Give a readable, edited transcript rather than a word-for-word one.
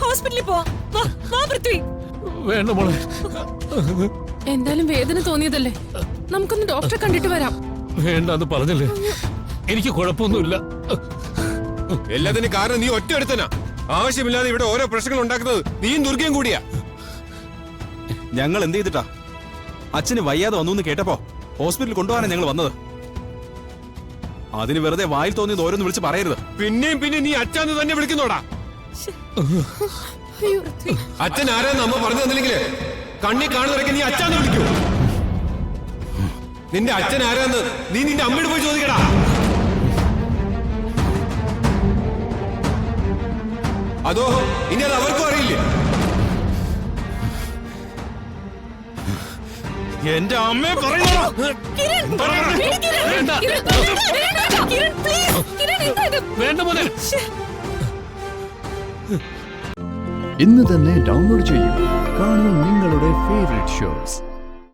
ഹോസ്പിറ്റലിൽ പോവാ പൃഥ്വി. വേണ്ട മോളെ, എന്തായാലും വേദന തോന്നിയതല്ലേ, നമുക്കൊന്ന് ഡോക്ടറെ കണ്ടിട്ട് വരാം. വേണ്ടെന്ന് പറഞ്ഞല്ലേ, എനിക്ക് കുഴപ്പമൊന്നുമില്ല. എല്ലാത്തിനും കാരണം നീ ഒറ്റ എടുത്തനാ. ആവശ്യമില്ലാതെ ഇവിടെ ഓരോ പ്രശ്നങ്ങൾ ഉണ്ടാക്കുന്നത് നീയും ദുർഗയും കൂടിയാ. ഞങ്ങൾ എന്ത് ചെയ്തിട്ടാ? അച്ഛന് വയ്യാതെ വന്നു കേട്ടപ്പോ ഹോസ്പിറ്റലിൽ കൊണ്ടുപോകാനാണ് ഞങ്ങൾ വന്നത്. അതിന് വെറുതെ വായിൽ തോന്നിയത് ഓരോന്ന് വിളിച്ച് പറയരുത്. പിന്നെയും നീ അച്ഛന്ന് തന്നെ വിളിക്കുന്നോടാ. അച്ഛൻ ആരാന്ന് അമ്മ പറഞ്ഞു തന്നില്ലെങ്കില് കണ്ണി കാണുന്നവരൊക്കെ നീ അച്ഛന്ന് വിളിക്കൂ. നിന്റെ അച്ഛൻ ആരാന്ന് നീ നിന്റെ അമ്മയോട് പോയി ചോദിക്കടാ. അതോ ഇനി അത് അവർക്കും അറിയില്ലേ? എന്റെ അമ്മയെ പറയുന്നോ? വേണ്ട മോനെ. ഇന്ന് തന്നെ ഡൗൺലോഡ് ചെയ്യൂ. കാണൂ നിങ്ങളുടെ ഫേവറേറ്റ് ഷോസ്.